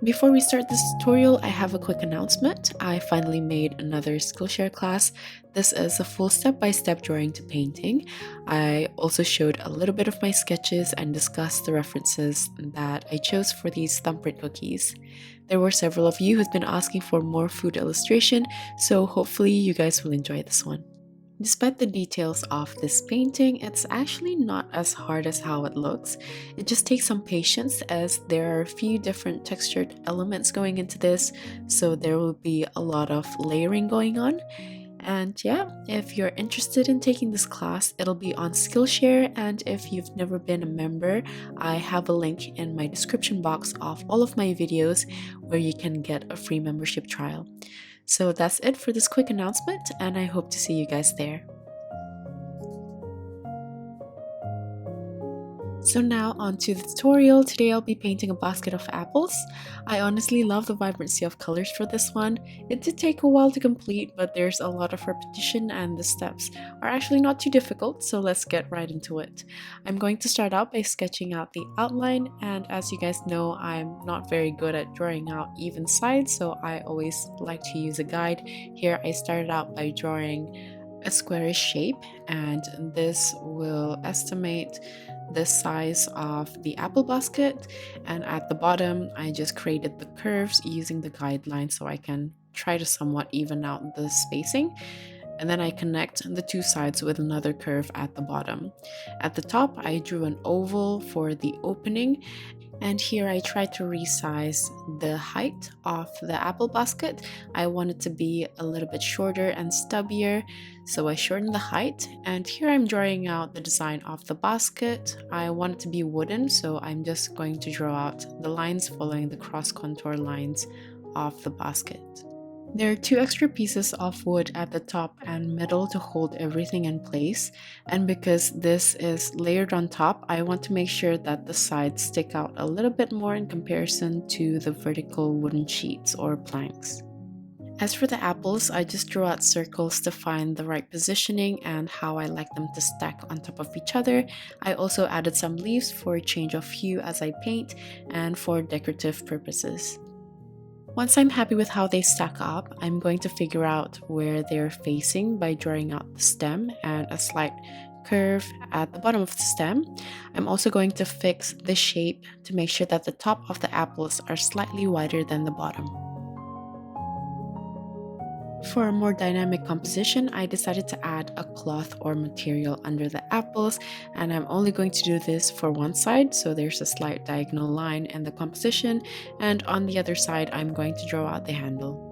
Before we start this tutorial, I have a quick announcement. I finally made another Skillshare class. This is a full step-by-step drawing to painting. I also showed a little bit of my sketches and discussed the references that I chose for these thumbprint cookies. There were several of you who've been asking for more food illustration, so hopefully you guys will enjoy this one. Despite the details of this painting, it's actually not as hard as how it looks. It just takes some patience as there are a few different textured elements going into this, so there will be a lot of layering going on. And yeah, if you're interested in taking this class, it'll be on Skillshare, and if you've never been a member, I have a link in my description box of all of my videos where you can get a free membership trial. So that's it for this quick announcement, and I hope to see you guys there. So now on to the tutorial. Today I'll be painting a basket of apples. I honestly love the vibrancy of colors for this one. It did take a while to complete, but there's a lot of repetition and the steps are actually not too difficult, so let's get right into it. I'm going to start out by sketching out the outline, and as you guys know, I'm not very good at drawing out even sides, so I always like to use a guide. Here I started out by drawing a squarish shape, and this will estimate the size of the apple basket, and at the bottom I just created the curves using the guideline so I can try to somewhat even out the spacing, and then I connect the two sides with another curve at the bottom. At the top I drew an oval for the opening, and here I tried to resize the height of the apple basket. I wanted to be a little bit shorter and stubbier, so I shortened the height. And here I'm drawing out the design of the basket. I want it to be wooden, so I'm just going to draw out the lines following the cross contour lines of the basket. There are two extra pieces of wood at the top and middle to hold everything in place, and because this is layered on top, I want to make sure that the sides stick out a little bit more in comparison to the vertical wooden sheets or planks. As for the apples, I just drew out circles to find the right positioning and how I like them to stack on top of each other. I also added some leaves for a change of hue as I paint and for decorative purposes. Once I'm happy with how they stack up, I'm going to figure out where they're facing by drawing out the stem and a slight curve at the bottom of the stem. I'm also going to fix the shape to make sure that the top of the apples are slightly wider than the bottom. For a more dynamic composition, I decided to add a cloth or material under the apples, and I'm only going to do this for one side, so there's a slight diagonal line in the composition, and on the other side I'm going to draw out the handle.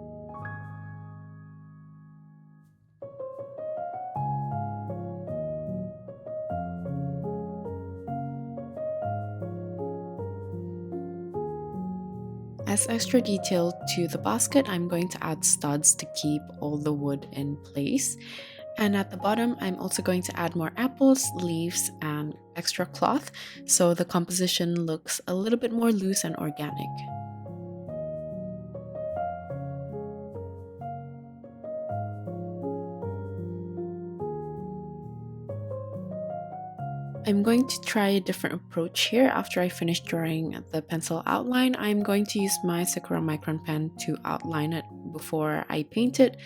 As extra detail to the basket, I'm going to add studs to keep all the wood in place. And at the bottom, I'm also going to add more apples, leaves, and extra cloth, so the composition looks a little bit more loose and organic. I'm going to try a different approach here. After I finish drawing the pencil outline, I'm going to use my Sakura Micron pen to outline it before I paint it.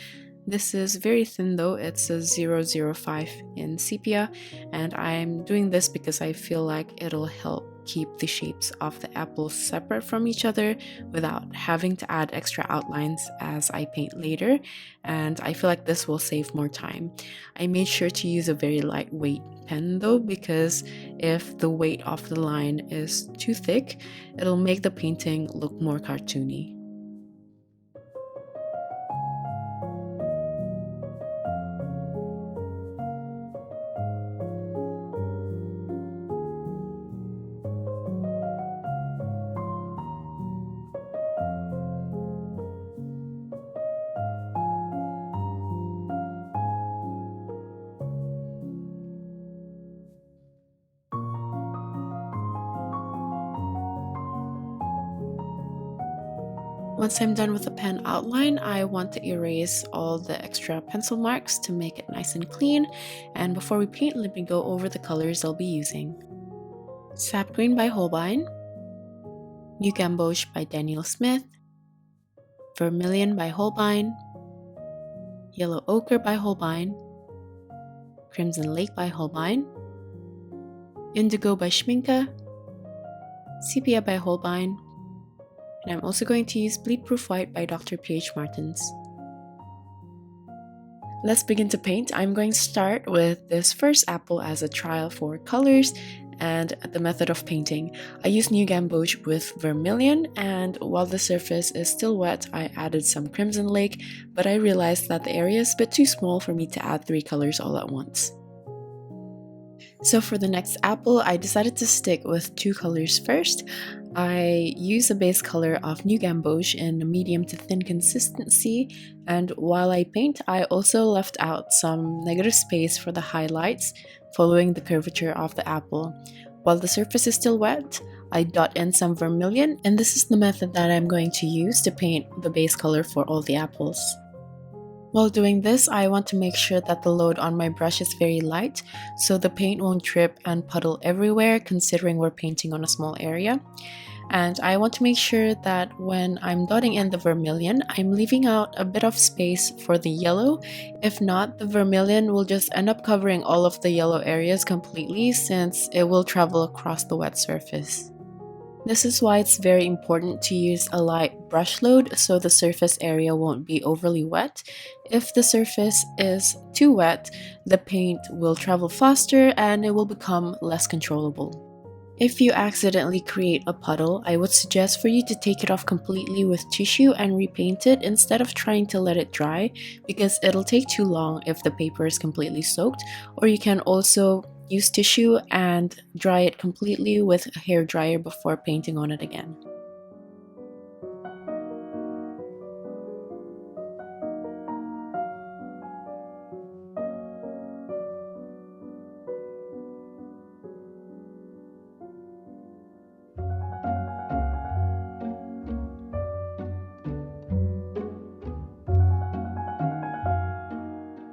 This is very thin though, it's a 005 in sepia, and I'm doing this because I feel like it'll help keep the shapes of the apples separate from each other without having to add extra outlines as I paint later, and I feel like this will save more time. I made sure to use a very lightweight pen though, because if the weight of the line is too thick, it'll make the painting look more cartoony. Once I'm done with the pen outline, I want to erase all the extra pencil marks to make it nice and clean. And before we paint, let me go over the colors I'll be using. Sap Green by Holbein, New Gamboge by Daniel Smith, Vermilion by Holbein, Yellow Ochre by Holbein, Crimson Lake by Holbein, Indigo by Schmincke, Sepia by Holbein, and I'm also going to use Bleed Proof White by Dr. P.H. Martens. Let's begin to paint. I'm going to start with this first apple as a trial for colors and the method of painting. I used New Gamboge with Vermilion, and while the surface is still wet, I added some Crimson Lake, but I realized that the area is a bit too small for me to add 3 colors all at once. So for the next apple, I decided to stick with 2 colors first. I used a base color of New Gamboge in a medium to thin consistency, and while I paint, I also left out some negative space for the highlights following the curvature of the apple. While the surface is still wet, I dot in some vermilion, and this is the method that I'm going to use to paint the base color for all the apples. While doing this, I want to make sure that the load on my brush is very light, so the paint won't drip and puddle everywhere considering we're painting on a small area. And I want to make sure that when I'm dotting in the vermilion, I'm leaving out a bit of space for the yellow. If not, the vermilion will just end up covering all of the yellow areas completely since it will travel across the wet surface. This is why it's very important to use a light brush load so the surface area won't be overly wet. If the surface is too wet, the paint will travel faster and it will become less controllable. If you accidentally create a puddle, I would suggest for you to take it off completely with tissue and repaint it instead of trying to let it dry, because it'll take too long if the paper is completely soaked. Or you can also use tissue and dry it completely with a hair dryer before painting on it again.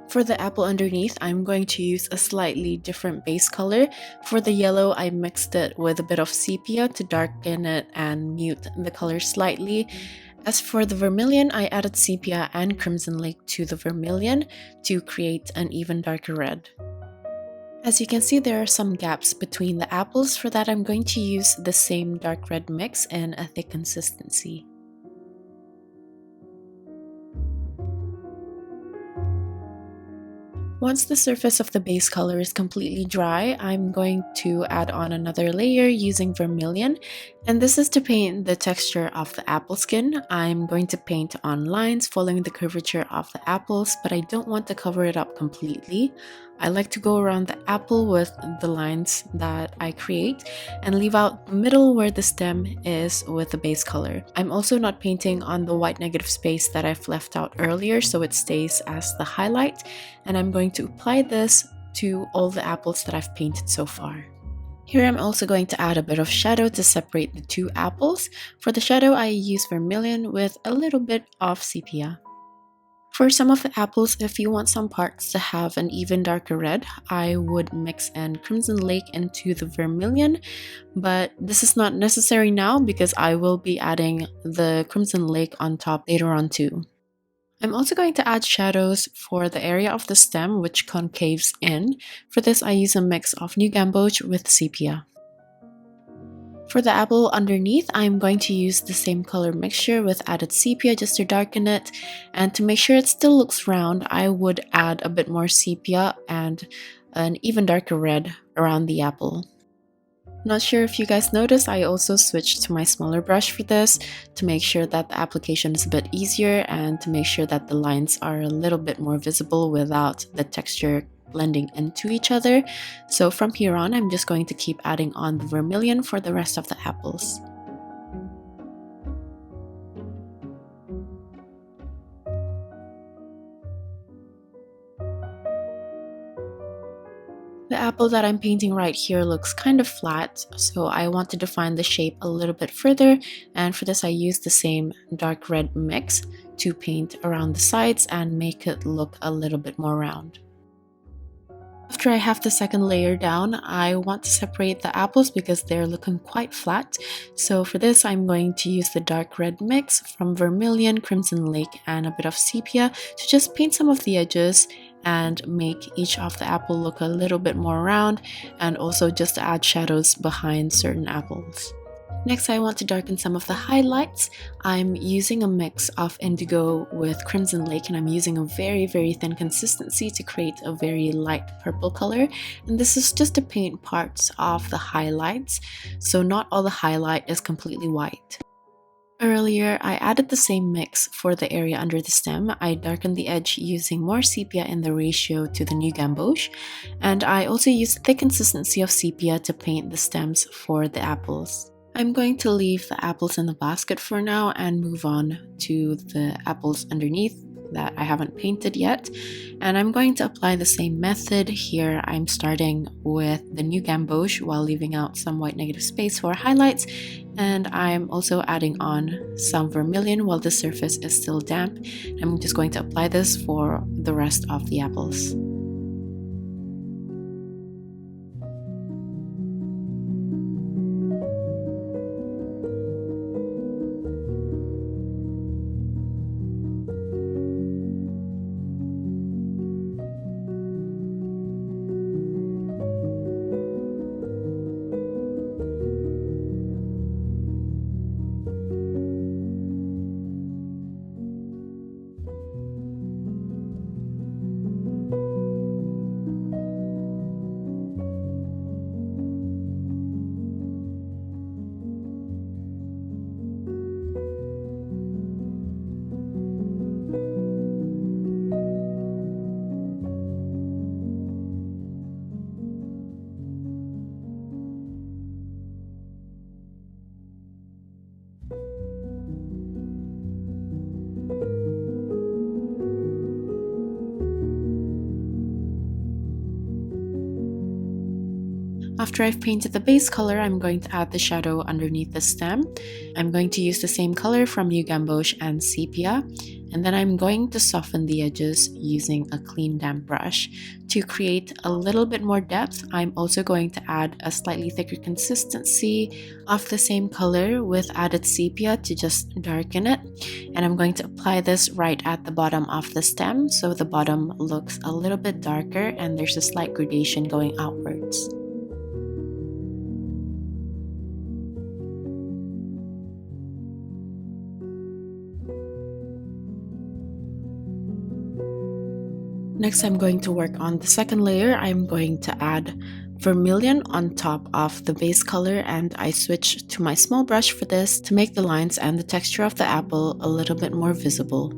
For the apple underneath, I'm going to use a slightly different base color. For the yellow, I mixed it with a bit of sepia to darken it and mute the color slightly. As for the vermilion, I added sepia and crimson lake to the vermilion to create an even darker red. As you can see, there are some gaps between the apples. For that, I'm going to use the same dark red mix in a thick consistency. Once the surface of the base color is completely dry, I'm going to add on another layer using vermilion, and this is to paint the texture of the apple skin. I'm going to paint on lines following the curvature of the apples, but I don't want to cover it up completely. I like to go around the apple with the lines that I create and leave out the middle where the stem is with the base color. I'm also not painting on the white negative space that I've left out earlier, so it stays as the highlight, and I'm going to apply this to all the apples that I've painted so far. Here I'm also going to add a bit of shadow to separate the 2 apples. For the shadow, I use vermilion with a little bit of sepia. For some of the apples, if you want some parts to have an even darker red, I would mix in Crimson Lake into the vermilion, but this is not necessary now because I will be adding the Crimson Lake on top later on too. I'm also going to add shadows for the area of the stem which concaves in. For this, I use a mix of New Gamboge with sepia. For the apple underneath, I'm going to use the same color mixture with added sepia just to darken it, and to make sure it still looks round, I would add a bit more sepia and an even darker red around the apple. Not sure if you guys noticed, I also switched to my smaller brush for this to make sure that the application is a bit easier and to make sure that the lines are a little bit more visible without the texture blending into each other. So from here on, I'm just going to keep adding on the vermilion for the rest of the apples. The apple that I'm painting right here looks kind of flat, so I want to define the shape a little bit further, and for this I used the same dark red mix to paint around the sides and make it look a little bit more round. After I have the second layer down, I want to separate the apples because they're looking quite flat. So for this, I'm going to use the dark red mix from Vermilion, Crimson Lake, and a bit of Sepia to just paint some of the edges and make each of the apple look a little bit more round, and also just to add shadows behind certain apples. Next, I want to darken some of the highlights. I'm using a mix of indigo with Crimson Lake, and I'm using a very thin consistency to create a very light purple color. And this is just to paint parts of the highlights, so not all the highlight is completely white. Earlier, I added the same mix for the area under the stem. I darkened the edge using more sepia in the ratio to the new gamboge, and I also used the thick consistency of sepia to paint the stems for the apples. I'm going to leave the apples in the basket for now and move on to the apples underneath that I haven't painted yet. And I'm going to apply the same method here. I'm starting with the new gamboge while leaving out some white negative space for highlights. And I'm also adding on some vermilion while the surface is still damp. I'm just going to apply this for the rest of the apples. After I've painted the base color, I'm going to add the shadow underneath the stem. I'm going to use the same color from New Gamboge and Sepia, and then I'm going to soften the edges using a clean damp brush. To create a little bit more depth, I'm also going to add a slightly thicker consistency of the same color with added sepia to just darken it. And I'm going to apply this right at the bottom of the stem so the bottom looks a little bit darker and there's a slight gradation going outwards. Next, I'm going to work on the second layer. I'm going to add vermilion on top of the base color, and I switch to my small brush for this to make the lines and the texture of the apple a little bit more visible.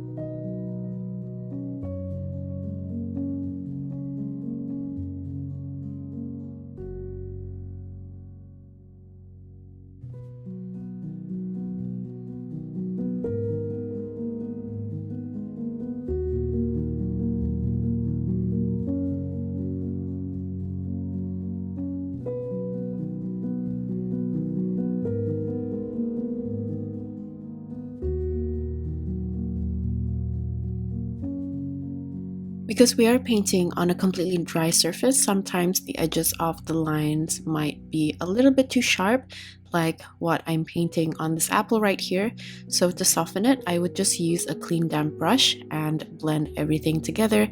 Because we are painting on a completely dry surface, sometimes the edges of the lines might be a little bit too sharp, like what I'm painting on this apple right here. So to soften it, I would just use a clean damp brush and blend everything together.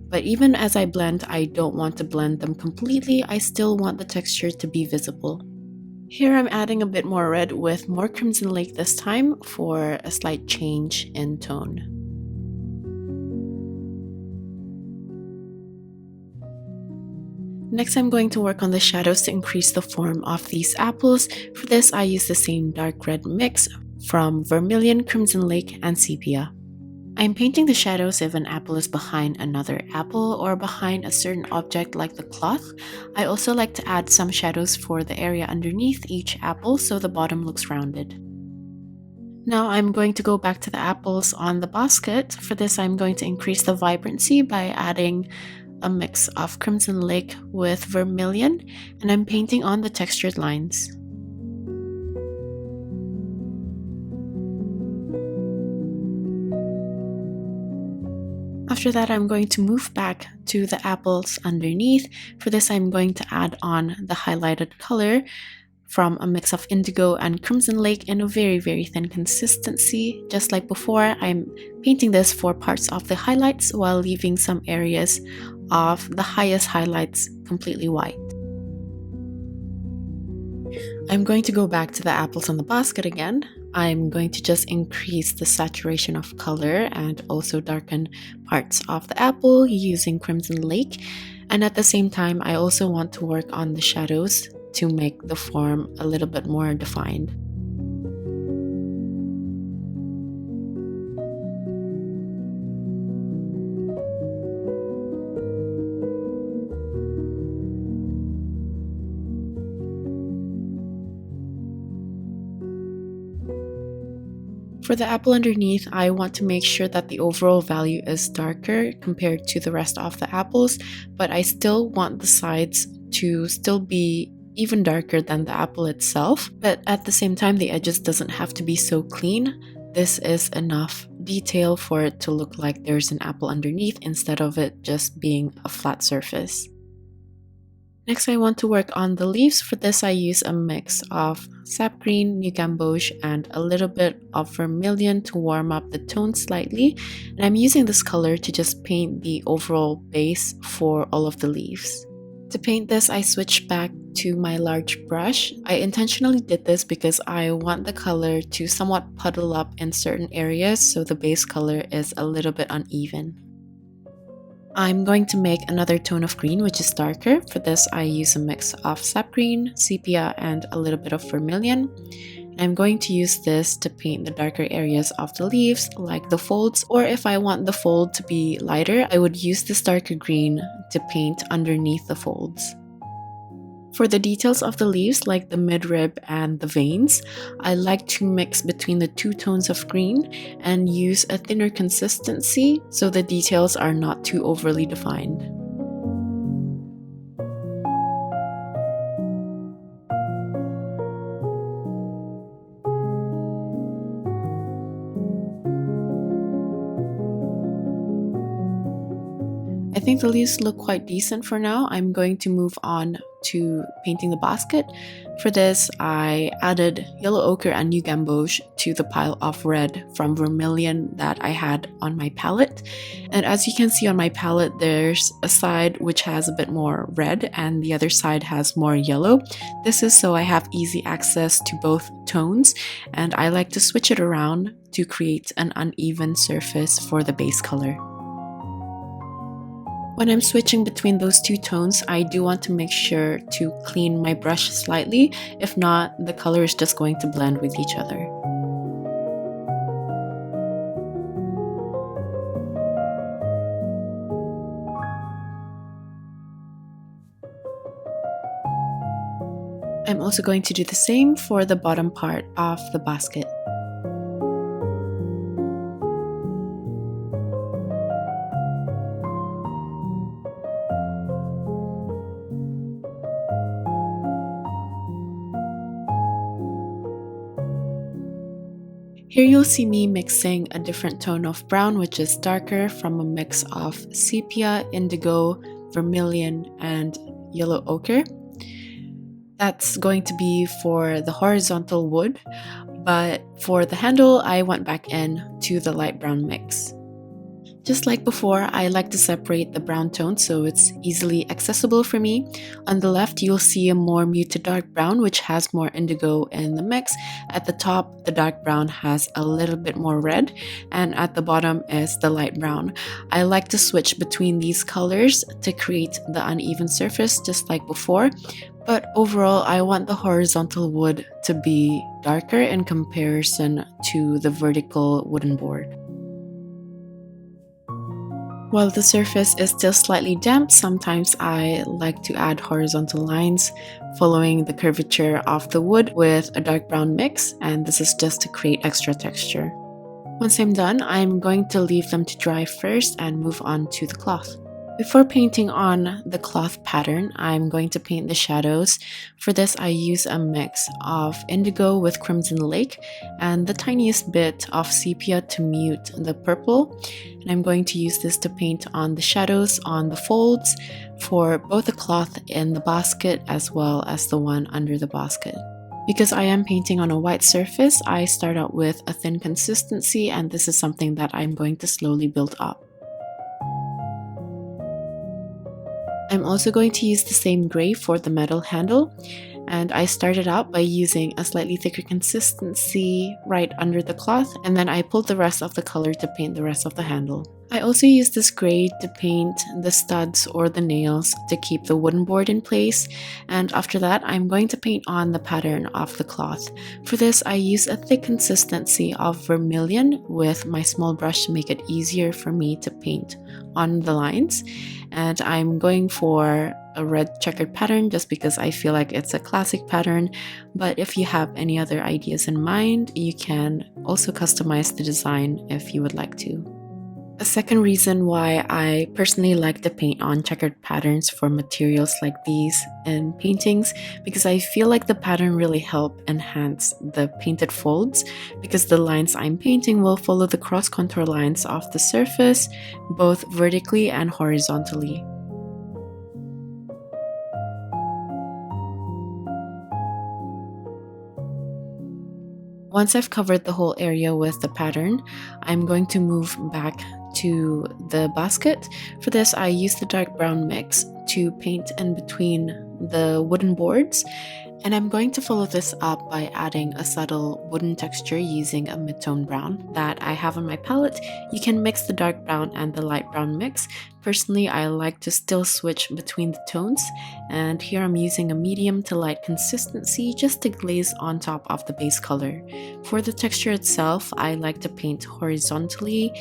But even as I blend, I don't want to blend them completely. I still want the texture to be visible. Here I'm adding a bit more red with more Crimson Lake this time for a slight change in tone. Next, I'm going to work on the shadows to increase the form of these apples. For this, I use the same dark red mix from Vermilion, Crimson Lake, and Sepia. I'm painting the shadows if an apple is behind another apple or behind a certain object like the cloth. I also like to add some shadows for the area underneath each apple so the bottom looks rounded. Now I'm going to go back to the apples on the basket. For this, I'm going to increase the vibrancy by adding a mix of Crimson Lake with Vermilion, and I'm painting on the textured lines. After that, I'm going to move back to the apples underneath. For this, I'm going to add on the highlighted color from a mix of indigo and crimson lake in a very thin consistency. Just like before, I'm painting this for parts of the highlights while leaving some areas of the highest highlights completely white. I'm going to go back to the apples on the basket again. I'm going to just increase the saturation of color and also darken parts of the apple using crimson lake. And at the same time, I also want to work on the shadows to make the form a little bit more defined. For the apple underneath, I want to make sure that the overall value is darker compared to the rest of the apples, but I still want the sides to still be even darker than the apple itself. But at the same time, the edges doesn't have to be so clean. This is enough detail for it to look like there's an apple underneath instead of it just being a flat surface. Next, I want to work on the leaves. For this, I use a mix of Sap Green, New Gamboge, and a little bit of Vermilion to warm up the tone slightly. And I'm using this color to just paint the overall base for all of the leaves. To paint this, I switched back to my large brush. I intentionally did this because I want the color to somewhat puddle up in certain areas, so the base color is a little bit uneven. I'm going to make another tone of green, which is darker. For this, I use a mix of sap green, sepia, and a little bit of vermilion. I'm going to use this to paint the darker areas of the leaves, like the folds, or if I want the fold to be lighter, I would use this darker green to paint underneath the folds. For the details of the leaves, like the midrib and the veins, I like to mix between the two tones of green and use a thinner consistency so the details are not too overly defined. I think the leaves look quite decent for now. I'm going to move on to painting the basket. For this, I added yellow ochre and new gamboge to the pile of red from vermilion that I had on my palette. And as you can see on my palette, there's a side which has a bit more red and the other side has more yellow. This is so I have easy access to both tones, and I like to switch it around to create an uneven surface for the base color. When I'm switching between those two tones, I do want to make sure to clean my brush slightly. If not, the color is just going to blend with each other. I'm also going to do the same for the bottom part of the basket. Here you'll see me mixing a different tone of brown, which is darker, from a mix of sepia, indigo, vermilion, and yellow ochre. That's going to be for the horizontal wood, but for the handle, I went back in to the light brown mix. Just like before, I like to separate the brown tone so it's easily accessible for me. On the left, you'll see a more muted dark brown, which has more indigo in the mix. At the top, the dark brown has a little bit more red, and at the bottom is the light brown. I like to switch between these colors to create the uneven surface, just like before. But overall, I want the horizontal wood to be darker in comparison to the vertical wooden board. While the surface is still slightly damp, sometimes I like to add horizontal lines following the curvature of the wood with a dark brown mix, and this is just to create extra texture. Once I'm done, I'm going to leave them to dry first and move on to the cloth. Before painting on the cloth pattern, I'm going to paint the shadows. For this, I use a mix of indigo with crimson lake and the tiniest bit of sepia to mute the purple. And I'm going to use this to paint on the shadows on the folds for both the cloth in the basket as well as the one under the basket. Because I am painting on a white surface, I start out with a thin consistency, and this is something that I'm going to slowly build up. I'm also going to use the same gray for the metal handle, and I started out by using a slightly thicker consistency right under the cloth, and then I pulled the rest of the color to paint the rest of the handle. I also used this gray to paint the studs or the nails to keep the wooden board in place, and after that I'm going to paint on the pattern of the cloth. For this I use a thick consistency of vermilion with my small brush to make it easier for me to paint on the lines, and I'm going for a red checkered pattern just because I feel like it's a classic pattern, but if you have any other ideas in mind, you can also customize the design if you would like to. A second reason why I personally like to paint on checkered patterns for materials like these in paintings, because I feel like the pattern really help enhance the painted folds, because the lines I'm painting will follow the cross contour lines of the surface both vertically and horizontally. Once I've covered the whole area with the pattern, I'm going to move back to the basket. For this, I use the dark brown mix to paint in between the wooden boards, and I'm going to follow this up by adding a subtle wooden texture using a mid-tone brown that I have on my palette. You can mix the dark brown and the light brown mix. Personally, I like to still switch between the tones, and here I'm using a medium to light consistency just to glaze on top of the base color. For the texture itself, I like to paint horizontally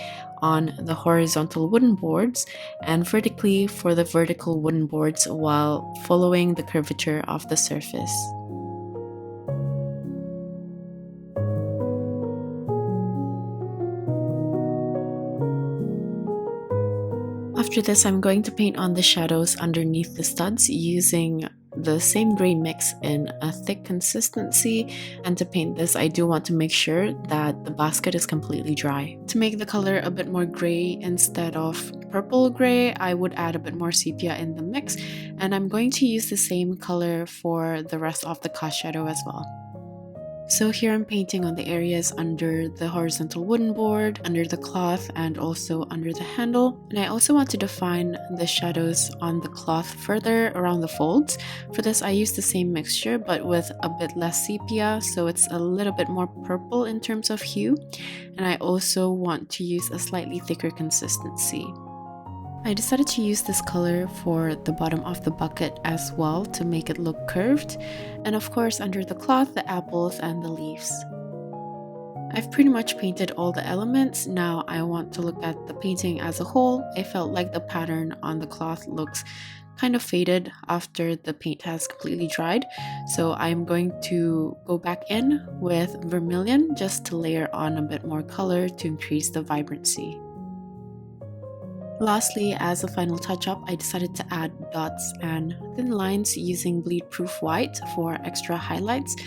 on the horizontal wooden boards and vertically for the vertical wooden boards while following the curvature of the surface. After this, I'm going to paint on the shadows underneath the studs using the same gray mix in a thick consistency, and to paint this I do want to make sure that the basket is completely dry. To make the color a bit more gray instead of purple gray, I would add a bit more sepia in the mix, and I'm going to use the same color for the rest of the cast shadow as well. So here I'm painting on the areas under the horizontal wooden board, under the cloth, and also under the handle. And I also want to define the shadows on the cloth further around the folds. For this I use the same mixture but with a bit less sepia, so it's a little bit more purple in terms of hue. And I also want to use a slightly thicker consistency. I decided to use this color for the bottom of the bucket as well to make it look curved, and of course under the cloth, the apples and the leaves. I've pretty much painted all the elements. Now I want to look at the painting as a whole. I felt like the pattern on the cloth looks kind of faded after the paint has completely dried, so I'm going to go back in with vermilion just to layer on a bit more color to increase the vibrancy. Lastly, as a final touch-up, I decided to add dots and thin lines using bleed-proof white for extra highlights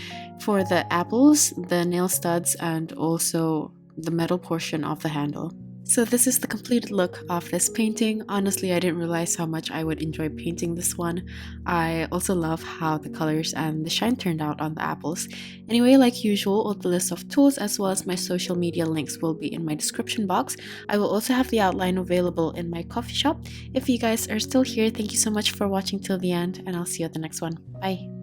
for the apples, the nail studs, and also the metal portion of the handle. So this is the completed look of this painting. Honestly, I didn't realize how much I would enjoy painting this one. I also love how the colors and the shine turned out on the apples. Anyway, like usual, all the list of tools as well as my social media links will be in my description box. I will also have the outline available in my coffee shop. If you guys are still here, thank you so much for watching till the end, and I'll see you at the next one. Bye!